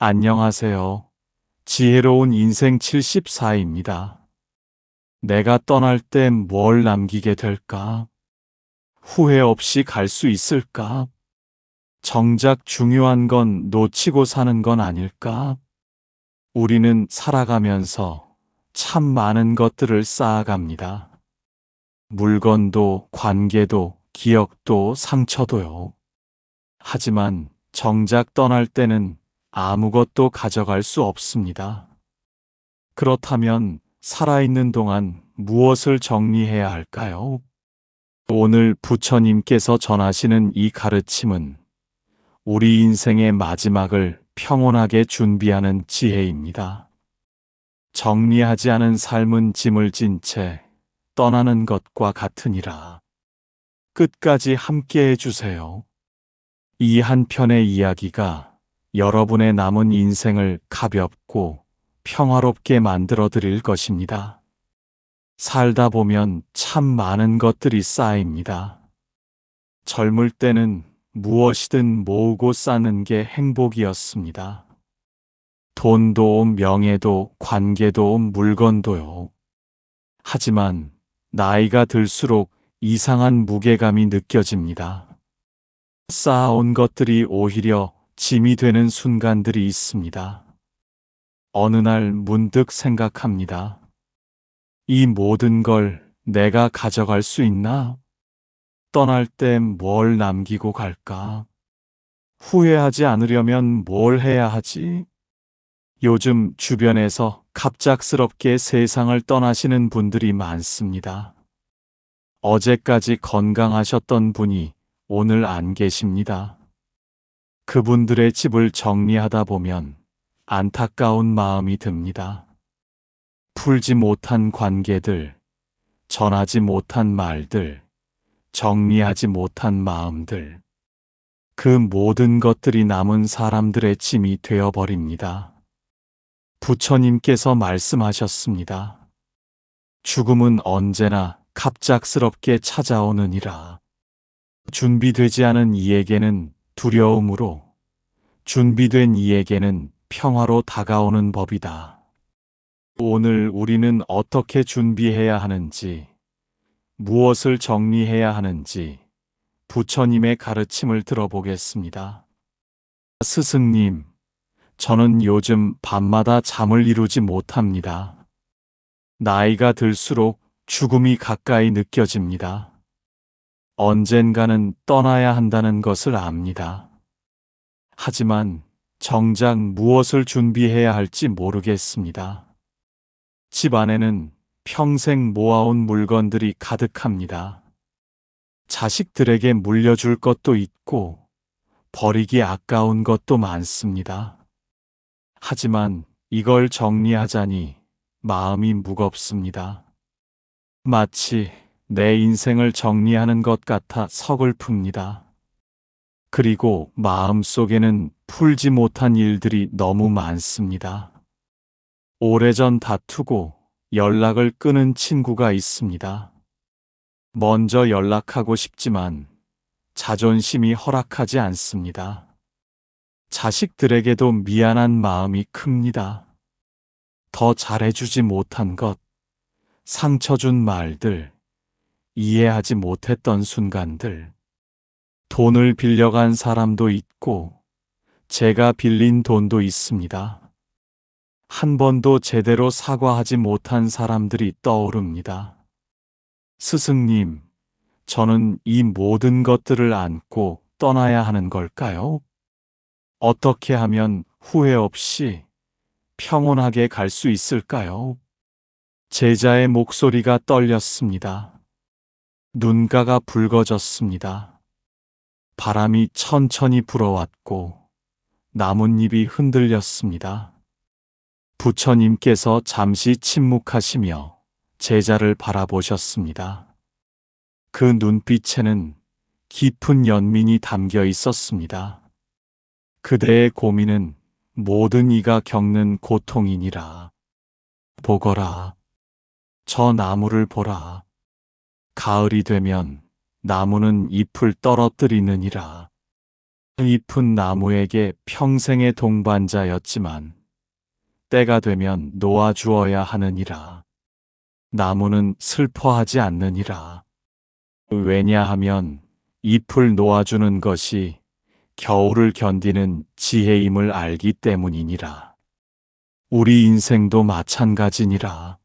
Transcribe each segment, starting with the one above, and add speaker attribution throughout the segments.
Speaker 1: 안녕하세요. 지혜로운 인생 74입니다. 내가 떠날 때 뭘 남기게 될까? 후회 없이 갈 수 있을까? 정작 중요한 건 놓치고 사는 건 아닐까? 우리는 살아가면서 참 많은 것들을 쌓아갑니다. 물건도, 관계도, 기억도, 상처도요. 하지만 정작 떠날 때는 아무것도 가져갈 수 없습니다. 그렇다면 살아있는 동안 무엇을 정리해야 할까요? 오늘 부처님께서 전하시는 이 가르침은 우리 인생의 마지막을 평온하게 준비하는 지혜입니다. 정리하지 않은 삶은 짐을 진 채 떠나는 것과 같으니라. 끝까지 함께 해주세요. 이 한 편의 이야기가 여러분의 남은 인생을 가볍고 평화롭게 만들어 드릴 것입니다. 살다 보면 참 많은 것들이 쌓입니다. 젊을 때는 무엇이든 모으고 쌓는 게 행복이었습니다. 돈도, 명예도, 관계도, 물건도요. 하지만 나이가 들수록 이상한 무게감이 느껴집니다. 쌓아온 것들이 오히려 짐이 되는 순간들이 있습니다. 어느 날 문득 생각합니다. 이 모든 걸 내가 가져갈 수 있나? 떠날 때 뭘 남기고 갈까? 후회하지 않으려면 뭘 해야 하지? 요즘 주변에서 갑작스럽게 세상을 떠나시는 분들이 많습니다. 어제까지 건강하셨던 분이 오늘 안 계십니다. 그분들의 집을 정리하다 보면 안타까운 마음이 듭니다. 풀지 못한 관계들, 전하지 못한 말들, 정리하지 못한 마음들, 그 모든 것들이 남은 사람들의 짐이 되어버립니다. 부처님께서 말씀하셨습니다. 죽음은 언제나 갑작스럽게 찾아오느니라. 준비되지 않은 이에게는 두려움으로, 준비된 이에게는 평화로 다가오는 법이다. 오늘 우리는 어떻게 준비해야 하는지, 무엇을 정리해야 하는지 부처님의 가르침을 들어보겠습니다. 스승님, 저는 요즘 밤마다 잠을 이루지 못합니다. 나이가 들수록 죽음이 가까이 느껴집니다. 언젠가는 떠나야 한다는 것을 압니다. 하지만 정작 무엇을 준비해야 할지 모르겠습니다. 집 안에는 평생 모아온 물건들이 가득합니다. 자식들에게 물려줄 것도 있고 버리기 아까운 것도 많습니다. 하지만 이걸 정리하자니 마음이 무겁습니다. 마치 내 인생을 정리하는 것 같아 서글픕니다. 그리고 마음속에는 풀지 못한 일들이 너무 많습니다. 오래전 다투고 연락을 끊은 친구가 있습니다. 먼저 연락하고 싶지만 자존심이 허락하지 않습니다. 자식들에게도 미안한 마음이 큽니다. 더 잘해주지 못한 것, 상처 준 말들, 이해하지 못했던 순간들, 돈을 빌려간 사람도 있고 제가 빌린 돈도 있습니다. 한 번도 제대로 사과하지 못한 사람들이 떠오릅니다. 스승님, 저는 이 모든 것들을 안고 떠나야 하는 걸까요? 어떻게 하면 후회 없이 평온하게 갈 수 있을까요? 제자의 목소리가 떨렸습니다. 눈가가 붉어졌습니다. 바람이 천천히 불어왔고 나뭇잎이 흔들렸습니다. 부처님께서 잠시 침묵하시며 제자를 바라보셨습니다. 그 눈빛에는 깊은 연민이 담겨 있었습니다. 그대의 고민은 모든 이가 겪는 고통이니라. 보거라. 저 나무를 보라. 가을이 되면 나무는 잎을 떨어뜨리느니라. 잎은 나무에게 평생의 동반자였지만 때가 되면 놓아주어야 하느니라. 나무는 슬퍼하지 않느니라. 왜냐하면 잎을 놓아주는 것이 겨울을 견디는 지혜임을 알기 때문이니라. 우리 인생도 마찬가지니라.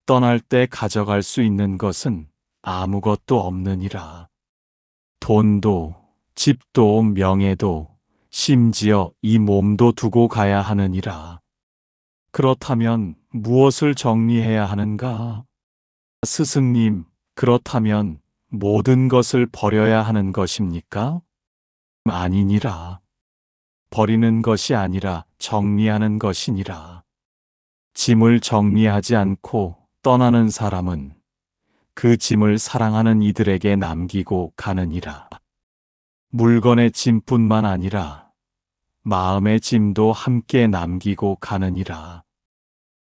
Speaker 1: 떠날 때 가져갈 수 있는 것은 아무것도 없느니라. 돈도, 집도, 명예도, 심지어 이 몸도 두고 가야 하느니라. 그렇다면 무엇을 정리해야 하는가? 스승님, 그렇다면 모든 것을 버려야 하는 것입니까? 아니니라. 버리는 것이 아니라 정리하는 것이니라. 짐을 정리하지 않고 떠나는 사람은 그 짐을 사랑하는 이들에게 남기고 가느니라. 물건의 짐뿐만 아니라 마음의 짐도 함께 남기고 가느니라.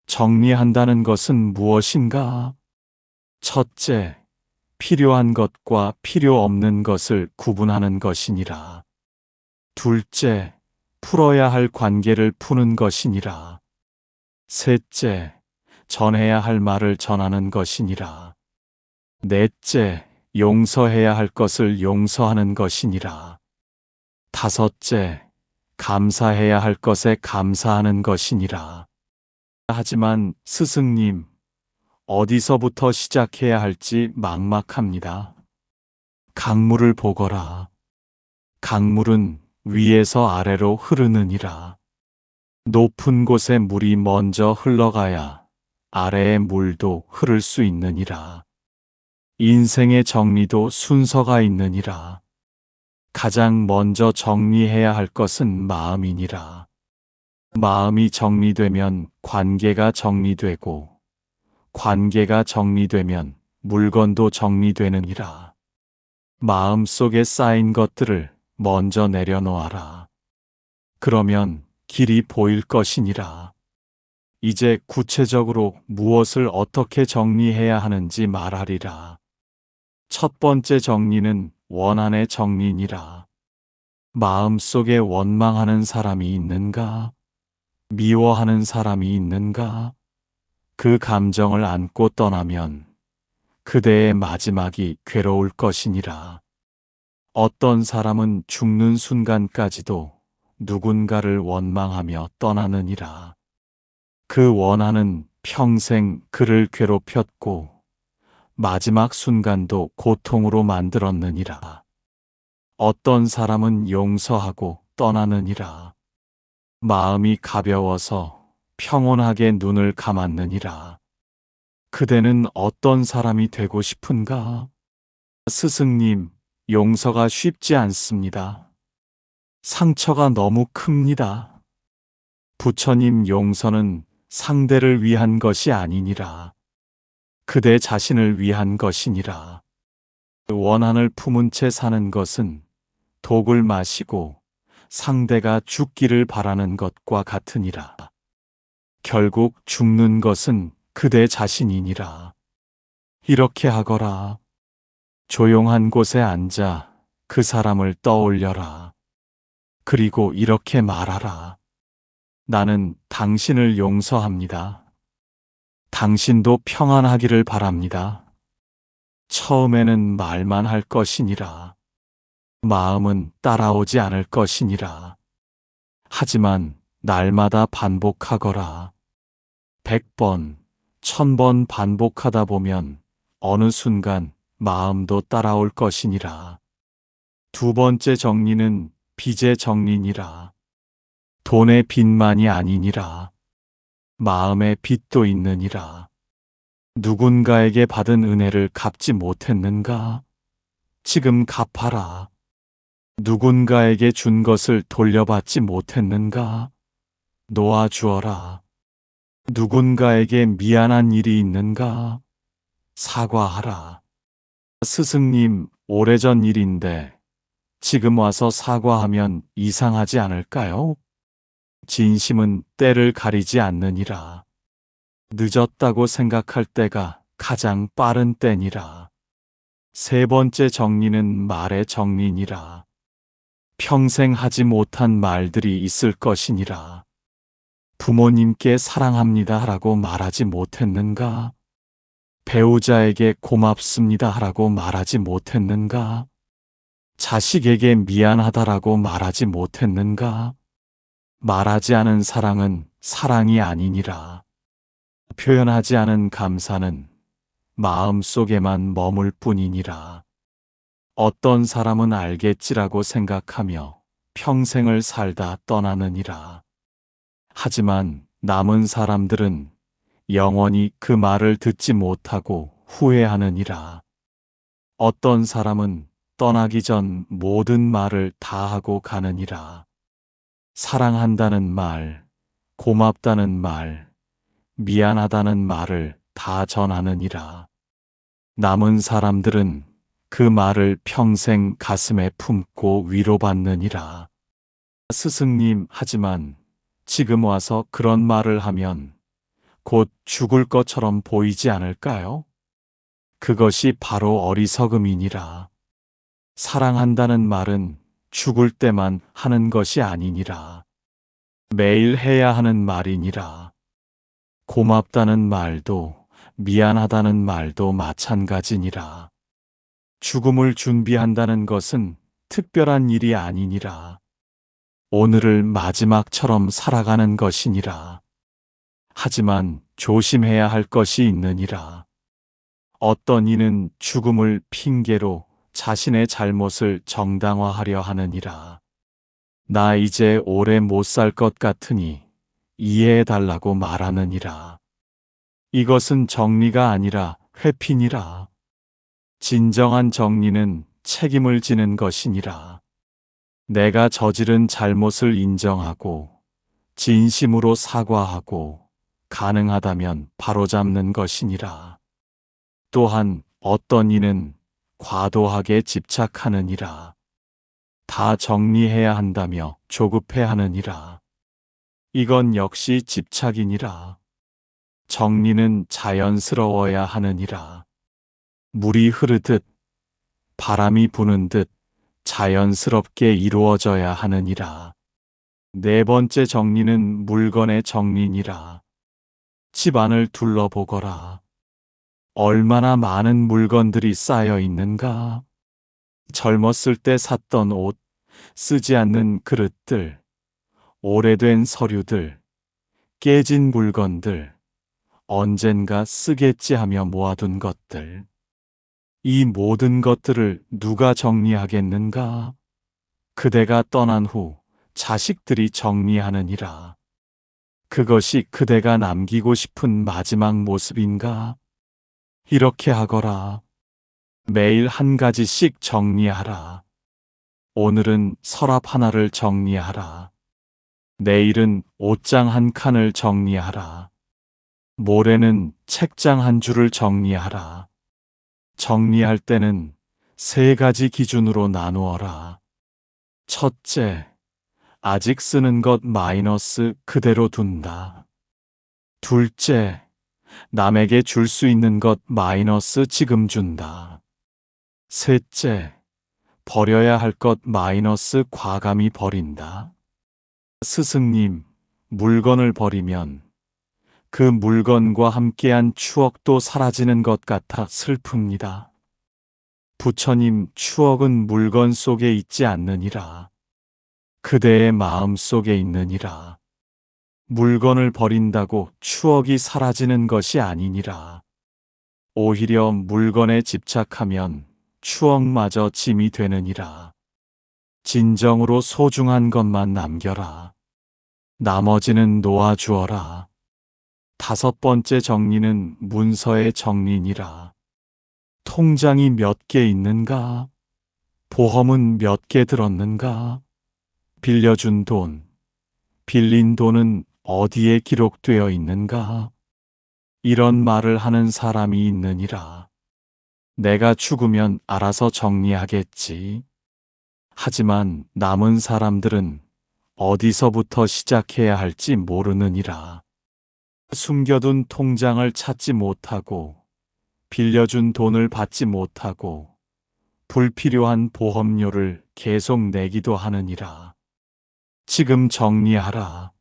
Speaker 1: 정리한다는 것은 무엇인가? 첫째, 필요한 것과 필요 없는 것을 구분하는 것이니라. 둘째, 풀어야 할 관계를 푸는 것이니라. 셋째, 전해야 할 말을 전하는 것이니라. 넷째, 용서해야 할 것을 용서하는 것이니라. 다섯째, 감사해야 할 것에 감사하는 것이니라. 하지만 스승님, 어디서부터 시작해야 할지 막막합니다. 강물을 보거라. 강물은 위에서 아래로 흐르느니라. 높은 곳에 물이 먼저 흘러가야 아래의 물도 흐를 수 있느니라. 인생의 정리도 순서가 있느니라. 가장 먼저 정리해야 할 것은 마음이니라. 마음이 정리되면 관계가 정리되고, 관계가 정리되면 물건도 정리되느니라. 마음 속에 쌓인 것들을 먼저 내려놓아라. 그러면 길이 보일 것이니라. 이제 구체적으로 무엇을 어떻게 정리해야 하는지 말하리라. 첫 번째 정리는 원한의 정리니라. 마음 속에 원망하는 사람이 있는가? 미워하는 사람이 있는가? 그 감정을 안고 떠나면 그대의 마지막이 괴로울 것이니라. 어떤 사람은 죽는 순간까지도 누군가를 원망하며 떠나느니라. 그 원한은 평생 그를 괴롭혔고 마지막 순간도 고통으로 만들었느니라. 어떤 사람은 용서하고 떠나느니라. 마음이 가벼워서 평온하게 눈을 감았느니라. 그대는 어떤 사람이 되고 싶은가? 스승님, 용서가 쉽지 않습니다. 상처가 너무 큽니다. 부처님, 용서는 상대를 위한 것이 아니니라. 그대 자신을 위한 것이니라. 원한을 품은 채 사는 것은 독을 마시고 상대가 죽기를 바라는 것과 같으니라. 결국 죽는 것은 그대 자신이니라. 이렇게 하거라. 조용한 곳에 앉아 그 사람을 떠올려라. 그리고 이렇게 말하라. 나는 당신을 용서합니다. 당신도 평안하기를 바랍니다. 처음에는 말만 할 것이니라. 마음은 따라오지 않을 것이니라. 하지만 날마다 반복하거라. 100번, 1000번 반복하다 보면 어느 순간 마음도 따라올 것이니라. 두 번째 정리는 빚의 정리니라. 돈의 빚만이 아니니라. 마음의 빚도 있느니라. 누군가에게 받은 은혜를 갚지 못했는가? 지금 갚아라. 누군가에게 준 것을 돌려받지 못했는가? 놓아주어라. 누군가에게 미안한 일이 있는가? 사과하라. 스승님, 오래전 일인데 지금 와서 사과하면 이상하지 않을까요? 진심은 때를 가리지 않느니라. 늦었다고 생각할 때가 가장 빠른 때니라. 세 번째 정리는 말의 정리니라. 평생 하지 못한 말들이 있을 것이니라. 부모님께 사랑합니다 하라고 말하지 못했는가? 배우자에게 고맙습니다 하라고 말하지 못했는가? 자식에게 미안하다라고 말하지 못했는가? 말하지 않은 사랑은 사랑이 아니니라. 표현하지 않은 감사는 마음속에만 머물 뿐이니라. 어떤 사람은 알겠지라고 생각하며 평생을 살다 떠나느니라. 하지만 남은 사람들은 영원히 그 말을 듣지 못하고 후회하느니라. 어떤 사람은 떠나기 전 모든 말을 다 하고 가느니라. 사랑한다는 말, 고맙다는 말, 미안하다는 말을 다 전하느니라. 남은 사람들은 그 말을 평생 가슴에 품고 위로받느니라. 스승님, 하지만 지금 와서 그런 말을 하면 곧 죽을 것처럼 보이지 않을까요? 그것이 바로 어리석음이니라. 사랑한다는 말은 죽을 때만 하는 것이 아니니라. 매일 해야 하는 말이니라. 고맙다는 말도 미안하다는 말도 마찬가지니라. 죽음을 준비한다는 것은 특별한 일이 아니니라. 오늘을 마지막처럼 살아가는 것이니라. 하지만 조심해야 할 것이 있느니라. 어떤 이는 죽음을 핑계로 자신의 잘못을 정당화하려 하느니라. 나 이제 오래 못 살 것 같으니 이해해달라고 말하느니라. 이것은 정리가 아니라 회피니라. 진정한 정리는 책임을 지는 것이니라. 내가 저지른 잘못을 인정하고 진심으로 사과하고 가능하다면 바로잡는 것이니라. 또한 어떤 이는 과도하게 집착하느니라. 다 정리해야 한다며 조급해하느니라. 이건 역시 집착이니라. 정리는 자연스러워야 하느니라. 물이 흐르듯 바람이 부는 듯 자연스럽게 이루어져야 하느니라. 네 번째 정리는 물건의 정리니라. 집안을 둘러보거라. 얼마나 많은 물건들이 쌓여 있는가? 젊었을 때 샀던 옷, 쓰지 않는 그릇들, 오래된 서류들, 깨진 물건들, 언젠가 쓰겠지 하며 모아둔 것들. 이 모든 것들을 누가 정리하겠는가? 그대가 떠난 후 자식들이 정리하느니라. 그것이 그대가 남기고 싶은 마지막 모습인가? 이렇게 하거라. 매일 한 가지씩 정리하라. 오늘은 서랍 하나를 정리하라. 내일은 옷장 한 칸을 정리하라. 모레는 책장 한 줄을 정리하라. 정리할 때는 세 가지 기준으로 나누어라. 첫째, 아직 쓰는 것 마이너스 그대로 둔다. 둘째, 남에게 줄 수 있는 것 마이너스 지금 준다. 셋째, 버려야 할 것 마이너스 과감히 버린다. 스승님, 물건을 버리면 그 물건과 함께한 추억도 사라지는 것 같아 슬픕니다. 부처님, 추억은 물건 속에 있지 않느니라. 그대의 마음 속에 있느니라. 물건을 버린다고 추억이 사라지는 것이 아니니라. 오히려 물건에 집착하면 추억마저 짐이 되느니라. 진정으로 소중한 것만 남겨라. 나머지는 놓아주어라. 다섯 번째 정리는 문서의 정리니라. 통장이 몇 개 있는가? 보험은 몇 개 들었는가? 빌려준 돈, 빌린 돈은 어디에 기록되어 있는가? 이런 말을 하는 사람이 있느니라. 내가 죽으면 알아서 정리하겠지. 하지만 남은 사람들은 어디서부터 시작해야 할지 모르느니라. 숨겨둔 통장을 찾지 못하고 빌려준 돈을 받지 못하고 불필요한 보험료를 계속 내기도 하느니라. 지금 정리하라.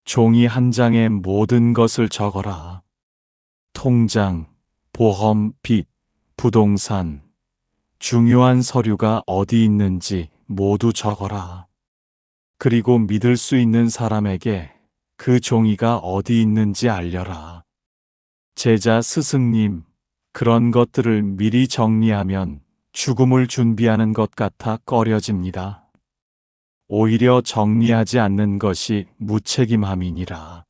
Speaker 1: 종이 한 장에 모든 것을 적어라. 통장, 보험, 빚, 부동산, 중요한 서류가 어디 있는지 모두 적어라. 그리고 믿을 수 있는 사람에게 그 종이가 어디 있는지 알려라. 제자 스승님, 그런 것들을 미리 정리하면 죽음을 준비하는 것 같아 꺼려집니다. 오히려 정리하지 않는 것이 무책임함이니라.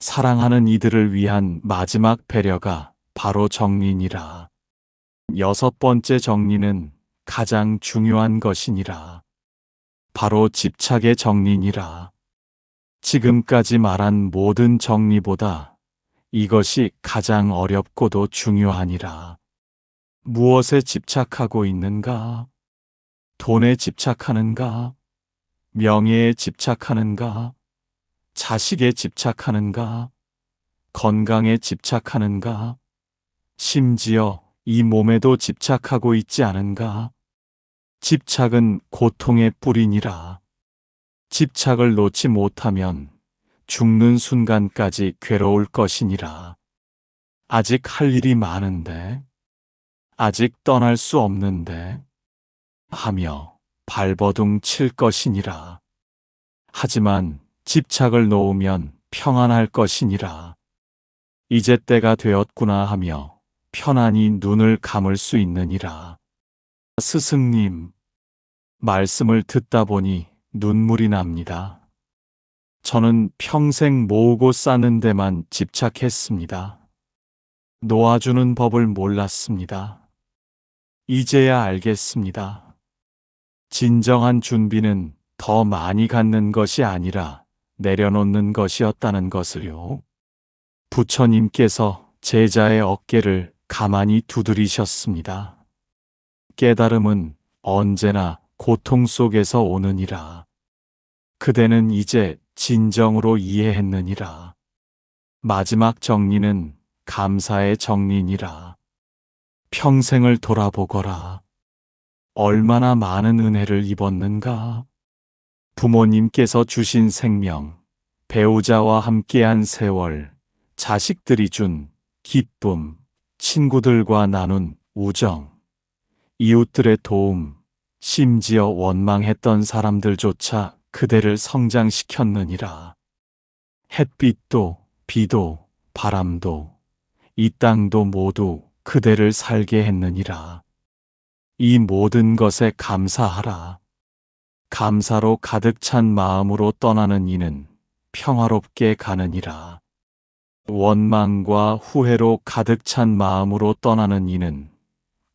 Speaker 1: 사랑하는 이들을 위한 마지막 배려가 바로 정리니라. 6번째 정리는 가장 중요한 것이니라. 바로 집착의 정리니라. 지금까지 말한 모든 정리보다 이것이 가장 어렵고도 중요하니라. 무엇에 집착하고 있는가? 돈에 집착하는가? 명예에 집착하는가? 자식에 집착하는가? 건강에 집착하는가? 심지어 이 몸에도 집착하고 있지 않은가? 집착은 고통의 뿌리니라. 집착을 놓지 못하면 죽는 순간까지 괴로울 것이니라. 아직 할 일이 많은데, 아직 떠날 수 없는데, 하며 발버둥 칠 것이니라. 하지만 집착을 놓으면 평안할 것이니라. 이제 때가 되었구나 하며 편안히 눈을 감을 수 있느니라. 스승님, 말씀을 듣다 보니 눈물이 납니다. 저는 평생 모으고 쌓는 데만 집착했습니다. 놓아주는 법을 몰랐습니다. 이제야 알겠습니다. 진정한 준비는 더 많이 갖는 것이 아니라 내려놓는 것이었다는 것을요. 부처님께서 제자의 어깨를 가만히 두드리셨습니다. 깨달음은 언제나 고통 속에서 오느니라. 그대는 이제 진정으로 이해했느니라. 마지막 정리는 감사의 정리니라. 평생을 돌아보거라. 얼마나 많은 은혜를 입었는가? 부모님께서 주신 생명, 배우자와 함께한 세월, 자식들이 준 기쁨, 친구들과 나눈 우정, 이웃들의 도움, 심지어 원망했던 사람들조차 그대를 성장시켰느니라. 햇빛도, 비도, 바람도, 이 땅도 모두 그대를 살게 했느니라. 이 모든 것에 감사하라. 감사로 가득 찬 마음으로 떠나는 이는 평화롭게 가느니라. 원망과 후회로 가득 찬 마음으로 떠나는 이는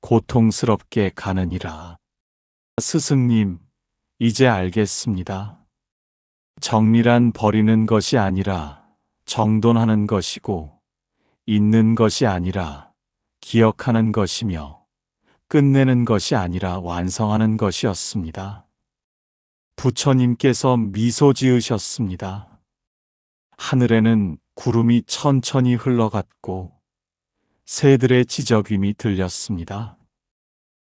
Speaker 1: 고통스럽게 가느니라. 스승님, 이제 알겠습니다. 정리란 버리는 것이 아니라 정돈하는 것이고, 잊는 것이 아니라 기억하는 것이며, 끝내는 것이 아니라 완성하는 것이었습니다. 부처님께서 미소 지으셨습니다. 하늘에는 구름이 천천히 흘러갔고 새들의 지저귀이 들렸습니다.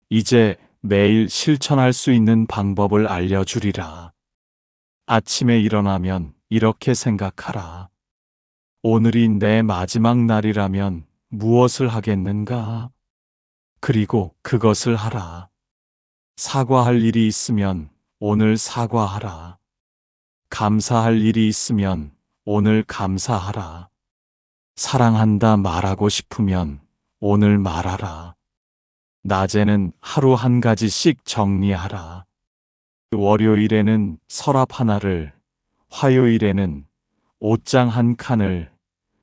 Speaker 1: 이제 매일 실천할 수 있는 방법을 알려주리라. 아침에 일어나면 이렇게 생각하라. 오늘이 내 마지막 날이라면 무엇을 하겠는가? 그리고 그것을 하라. 사과할 일이 있으면 오늘 사과하라. 감사할 일이 있으면 오늘 감사하라. 사랑한다 말하고 싶으면 오늘 말하라. 낮에는 하루 한 가지씩 정리하라. 월요일에는 서랍 하나를, 화요일에는 옷장 한 칸을,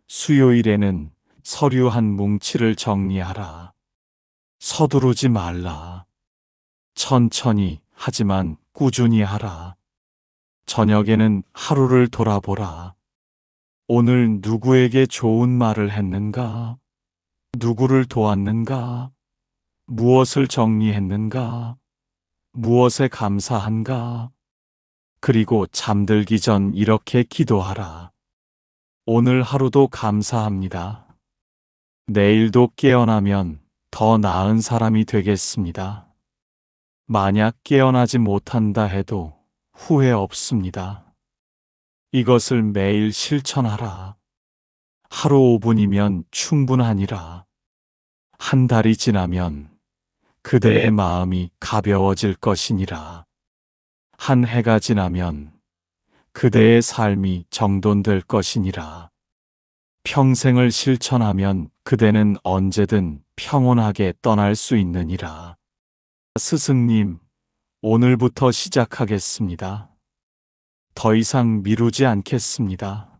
Speaker 1: 수요일에는 서류 한 뭉치를 정리하라. 서두르지 말라. 천천히 하지만 꾸준히 하라. 저녁에는 하루를 돌아보라. 오늘 누구에게 좋은 말을 했는가? 누구를 도왔는가? 무엇을 정리했는가? 무엇에 감사한가? 그리고 잠들기 전 이렇게 기도하라. 오늘 하루도 감사합니다. 내일도 깨어나면 더 나은 사람이 되겠습니다. 만약 깨어나지 못한다 해도 후회 없습니다. 이것을 매일 실천하라. 하루 5분이면 충분하니라. 한 달이 지나면 그대의 마음이 가벼워질 것이니라. 한 해가 지나면 그대의 삶이 정돈될 것이니라. 평생을 실천하면 그대는 언제든 평온하게 떠날 수 있느니라. 스승님, 오늘부터 시작하겠습니다. 더 이상 미루지 않겠습니다.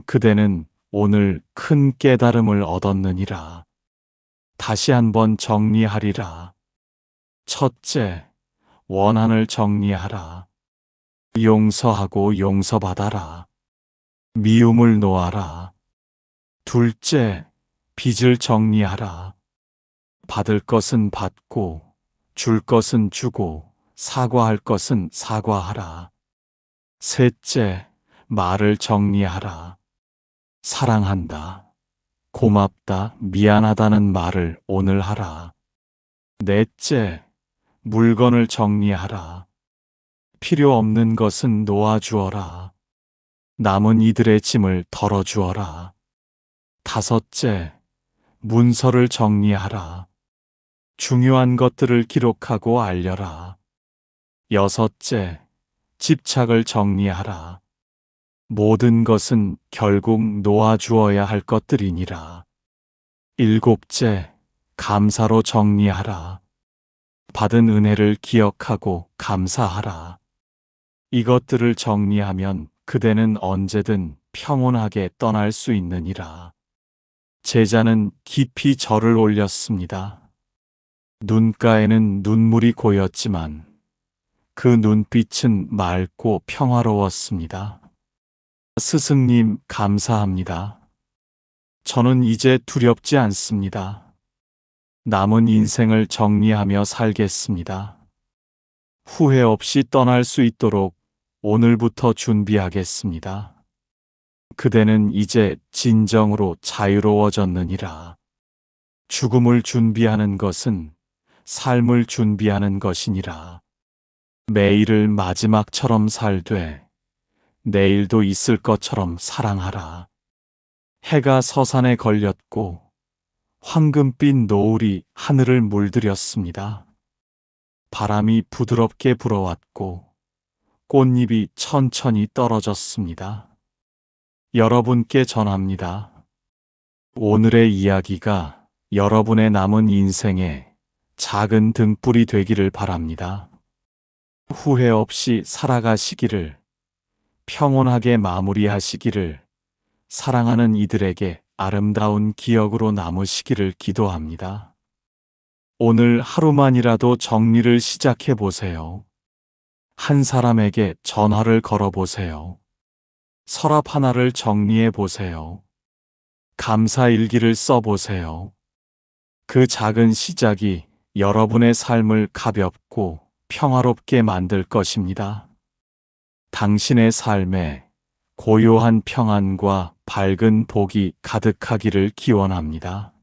Speaker 1: 그대는 오늘 큰 깨달음을 얻었느니라. 다시 한번 정리하리라. 첫째, 원한을 정리하라. 용서하고 용서받아라. 미움을 놓아라. 둘째, 빚을 정리하라. 받을 것은 받고, 줄 것은 주고, 사과할 것은 사과하라. 셋째, 말을 정리하라. 사랑한다, 고맙다, 미안하다는 말을 오늘 하라. 넷째, 물건을 정리하라. 필요 없는 것은 놓아주어라. 남은 이들의 짐을 덜어주어라. 다섯째, 문서를 정리하라. 중요한 것들을 기록하고 알려라. 여섯째, 집착을 정리하라. 모든 것은 결국 놓아주어야 할 것들이니라. 일곱째, 감사로 정리하라. 받은 은혜를 기억하고 감사하라. 이것들을 정리하면 그대는 언제든 평온하게 떠날 수 있느니라. 제자는 깊이 절을 올렸습니다. 눈가에는 눈물이 고였지만 그 눈빛은 맑고 평화로웠습니다. 스승님, 감사합니다. 저는 이제 두렵지 않습니다. 남은 인생을 정리하며 살겠습니다. 후회 없이 떠날 수 있도록 오늘부터 준비하겠습니다. 그대는 이제 진정으로 자유로워졌느니라. 죽음을 준비하는 것은 삶을 준비하는 것이니라. 매일을 마지막처럼 살되 내일도 있을 것처럼 사랑하라. 해가 서산에 걸렸고 황금빛 노을이 하늘을 물들였습니다. 바람이 부드럽게 불어왔고 꽃잎이 천천히 떨어졌습니다. 여러분께 전합니다. 오늘의 이야기가 여러분의 남은 인생에 작은 등불이 되기를 바랍니다. 후회 없이 살아가시기를, 평온하게 마무리하시기를, 사랑하는 이들에게 아름다운 기억으로 남으시기를 기도합니다. 오늘 하루만이라도 정리를 시작해 보세요. 한 사람에게 전화를 걸어 보세요. 서랍 하나를 정리해 보세요. 감사 일기를 써 보세요. 그 작은 시작이 여러분의 삶을 가볍고 평화롭게 만들 것입니다. 당신의 삶에 고요한 평안과 밝은 복이 가득하기를 기원합니다.